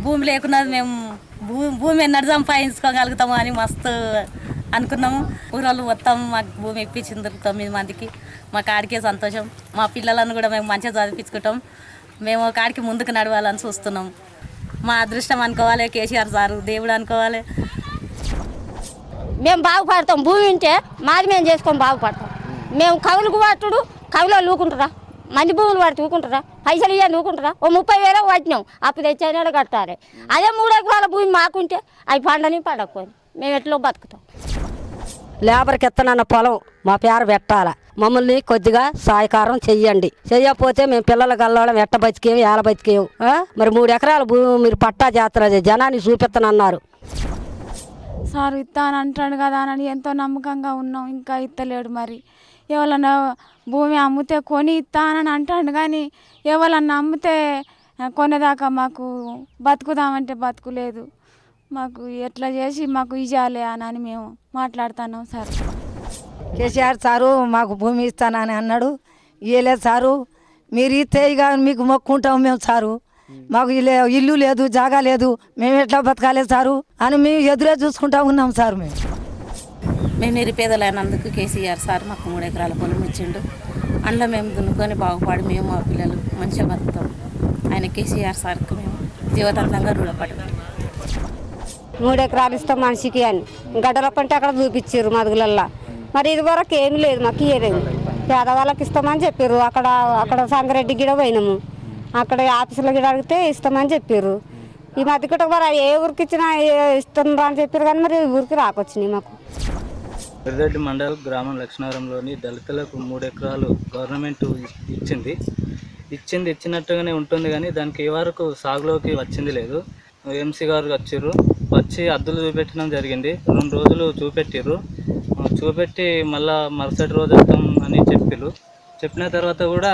భూమి లేకున్నది మేము భూమి ఎన్నడు సంపాదించుకోగలుగుతాము అని మస్తు అనుకున్నాము. ఊరోళ్ళు మొత్తం మాకు భూమి ఇప్పించింది 9 మందికి. మా కాడికే సంతోషం. మా పిల్లలను కూడా మేము మంచిగా చదివించుకుంటాం. మేము కాడికి ముందుకు నడవాలని చూస్తున్నాం. మా అదృష్టం అనుకోవాలి, కేసీఆర్ సారు దేవుడు అనుకోవాలి. మేము బాగుపడతాం. భూమి ఉంటే మాది మేము చేసుకొని బాగుపడతాం. మేము కవులకు పట్టుడు కవులో లూకుంటారా, మంది భూములు పడితే ఊకుంటారా, పైసలు ఇవ్వండి ఊకుంటారా. ఓ 30,000 పట్టినాం, అప్పు తెచ్చాడు కట్టాలి. అదే 3 ఎకరాల భూమి మాకుంటే అవి పండని పడకపోయి మేము ఎట్లో బతుకుతాం. లేబర్కి ఎత్తనన్న పొలం మా పేరు పెట్టాలి. మమ్మల్ని కొద్దిగా సహాయకారం చెయ్యండి. చెయ్యకపోతే మేము పిల్లల గల్లోళ్ళం ఎట్ట బతికేము, ఏల బతికేము. మరి 3 ఎకరాల భూమి మీరు పట్టా జాతర జనాన్ని చూపిస్తానన్నారు. సార్ ఇస్తానంటాడు కదా అని ఎంతో నమ్మకంగా ఉన్నాం. ఇంకా ఇస్తలేడు. మరి ఎవరన్నా భూమి అమ్మితే కొని ఇస్తానని అంటాడు, కానీ ఎవరన్నా అమ్మితే కొనేదాకా మాకు బతుకుదామంటే బతుకులేదు. మాకు ఎట్లా చేసి మాకు ఇవ్వాలి అని మేము మాట్లాడుతున్నాం సార్. కేసీఆర్ సారు మాకు భూమి ఇస్తానని అన్నాడు. ఇవ్వలేదు సారు. మీరు ఇస్తే ఇక మీకు మొక్కుంటాం మేము సారు. మాకు ఇల్లు లేదు, జాగా లేదు, మేము ఎట్లా బతకాలి సారు అని మేము ఎదురే చూసుకుంటా ఉన్నాం సార్. మేము నిరుపేదలైనందుకు కేసీఆర్ సార్ మాకు 3 ఎకరాల పొలం ఇచ్చిండు. అందులో మేము దున్నుకొని బాగుపడి మేము మా పిల్లలు మంచిగా బతుకుతాం. ఆయన కేసీఆర్ సార్కి మేము జీవితాంతంగా రుణపడి 3 ఎకరాలు ఇస్తాం మనిషికి అని గడ్డల పంట అక్కడ చూపించారు మదుగులల్లో. మరి ఇది వరకు ఏమి లేదు, మాకు ఇయ్యలేదు. పేదవాళ్ళకి ఇస్తామని చెప్పారు. అక్కడ సంగారెడ్డి గిడ పోయినాము, అక్కడ ఆఫీసులో గిడ అడిగితే ఇస్తామని చెప్పారు. ఈ మధ్య కూడా మరి ఏ ఊరికి ఇచ్చినా ఇస్తుందా అని చెప్పారు, కానీ మరి ఊరికి రాకొచ్చినాయి మాకు. పెద్దరెడ్డి మండల్ గ్రామం లక్ష్మీనగరంలోని దళితులకు 3 ఎకరాలు గవర్నమెంట్ ఇచ్చినట్టుగానే ఉంటుంది, కానీ దానికి ఏ వరకు సాగులోకి వచ్చింది లేదు. ఎంసీ గారు వచ్చి అద్దులు చూపెట్టడం జరిగింది. 2 రోజులు చూపెట్టి మళ్ళా మరుసటి రోజు వస్తాం అని చెప్పిన తర్వాత కూడా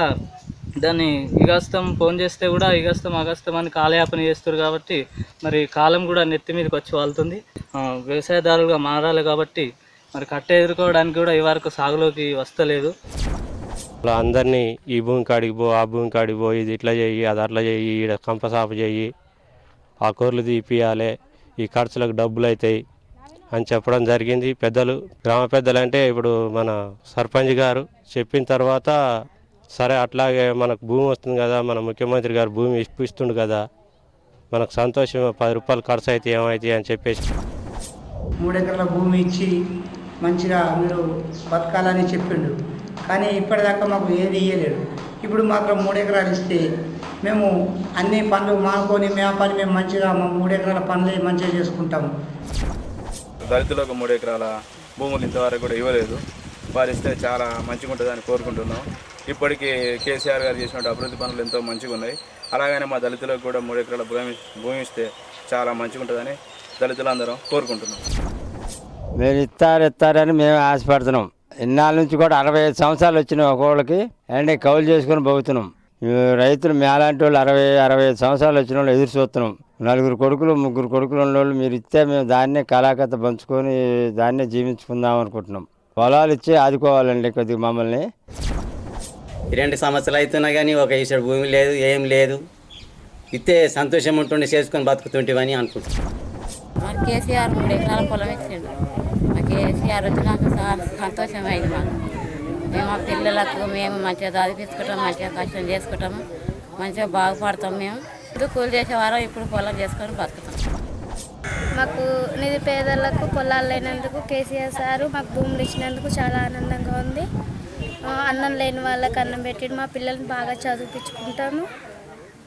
దాన్ని ఇగస్తం ఫోన్ చేస్తే కూడా అగస్తం అని కాలయాపన చేస్తారు. కాబట్టి మరి కాలం కూడా నెత్తి మీదకి వచ్చి వాళ్తుంది. వ్యవసాయదారులుగా మారాలి కాబట్టి మరి కట్ట ఎదుర్కోవడానికి కూడా ఈ వరకు సాగులోకి వస్తలేదు. అందరినీ ఈ భూమి కాడికి పో, ఆ భూమి కాడికి పో, ఇది ఇట్లా చెయ్యి, అది అట్లా చెయ్యి, ఈడ కంపసాపు చెయ్యి, ఆ కూరలు తీపియాలి, ఈ ఖర్చులకు డబ్బులు అవుతాయి అని చెప్పడం జరిగింది. గ్రామ పెద్దలు అంటే ఇప్పుడు మన సర్పంచ్ గారు చెప్పిన తర్వాత సరే అట్లాగే మనకు భూమి వస్తుంది కదా, మన ముఖ్యమంత్రి గారు భూమి ఇప్పిస్తుండు కదా, మనకు సంతోషం, 10 రూపాయలు ఖర్చు అయితే ఏమవుతాయి అని చెప్పేసి 3 ఎకరాల భూమి ఇచ్చి మంచిగా మీరు బతకాలని చెప్పిండు. కానీ ఇప్పటిదాకా మాకు ఏది ఇవ్వలేడు. ఇప్పుడు మాత్రం 3 ఎకరాలు ఇస్తే మేము అన్ని పనులు మానుకొని మేము మంచిగా మా 3 ఎకరాల పనులు మంచిగా చేసుకుంటాము. దళితులకు 3 ఎకరాల భూములు ఇంతవరకు కూడా ఇవ్వలేదు. వారు ఇస్తే చాలా మంచిగా ఉంటుందని కోరుకుంటున్నాం. ఇప్పటికీ కేసీఆర్ గారు చేసినట్టు అభివృద్ధి పనులు ఎంతో మంచిగా ఉన్నాయి. అలాగనే మా దళితులకు కూడా 3 ఎకరాల భూమి ఇస్తే చాలా మంచిగా ఉంటుందని దళితులందరం కోరుకుంటున్నాం. మీరు ఇస్తారని మేము ఆశపడుతున్నాం. ఇన్నాళ్ళ నుంచి కూడా 65 సంవత్సరాలు వచ్చినాయి ఒక్కోళ్ళకి, అండ్ కౌలు చేసుకొని పోతున్నాం. రైతులు మేలాంటి వాళ్ళు 65 సంవత్సరాలు వచ్చిన వాళ్ళు ఎదురు చూస్తున్నాం. 4 కొడుకులు 3 కొడుకులు ఉన్నోళ్ళు మీరు ఇస్తే మేము దాన్నే కళాకథ పంచుకొని దాన్నే జీవించుకుందాం అనుకుంటున్నాం. పొలాలు ఇచ్చి ఆదుకోవాలండి కొద్దిగా మమ్మల్ని. 2 సంవత్సరాలు అవుతున్నా కానీ ఒక ఈసారి భూమి లేదు, ఏం లేదు. ఇస్తే సంతోషం ఉంటుండే, చేసుకొని బతుకుతుంటేవని అనుకుంటున్నాం. మాకు కేసీఆర్ 3 ఎకరాల పొలం ఇచ్చిండు. మా కేసీఆర్ వచ్చినాక చాలా సంతోషం అయింది మాకు. మేము మా పిల్లలకు మేము మంచిగా చదివించుకుంటాం, మంచిగా కష్టం చేసుకుంటాము, మంచిగా బాగుపడతాం. మేము కూలి చేసేవారం, ఇప్పుడు పొలం చేసుకొని బతుకుతాం. మాకు నిరుపేదలకు పొలాలు లేనందుకు కేసీఆర్ సారు మాకు భూములు ఇచ్చినందుకు చాలా ఆనందంగా ఉంది. అన్నం లేని వాళ్ళకి అన్నం పెట్టి మా పిల్లల్ని బాగా చదివించుకుంటాము,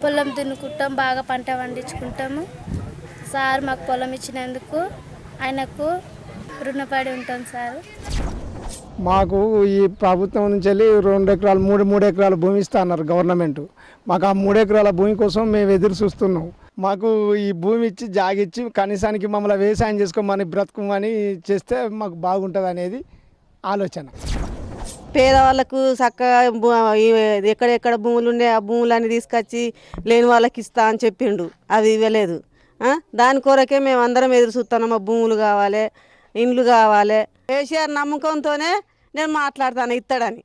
పొలం దున్నుకుంటాం, బాగా పంట పండించుకుంటాము. సార్ మాకు పొలం ఇచ్చినందుకు ఆయనకు రుణపడి ఉంటాం సార్. మాకు ఈ ప్రభుత్వం నుంచి వెళ్ళి 2 ఎకరాలు 3 ఎకరాల భూమి ఇస్తా అన్నారు గవర్నమెంట్. మాకు ఆ 3 ఎకరాల భూమి కోసం మేము ఎదురు చూస్తున్నాం. మాకు ఈ భూమి ఇచ్చి జాగిచ్చి కనీసానికి మమ్మల్ని వ్యవసాయం చేసుకోమని బ్రతుకుమని చేస్తే మాకు బాగుంటుంది అనేది ఆలోచన. పేదవాళ్ళకు చక్కగా ఎక్కడెక్కడ భూములు ఉండే ఆ భూములన్నీ తీసుకొచ్చి లేని వాళ్ళకి ఇస్తా అని చెప్పిండు, అది ఇవ్వలేదు. దాని కొరకే మేము అందరం ఎదురు చూస్తున్నాం. మా భూములు కావాలి, ఇండ్లు కావాలి. కేసీఆర్ నమ్మకంతోనే నేను మాట్లాడతాను ఇస్తాడని.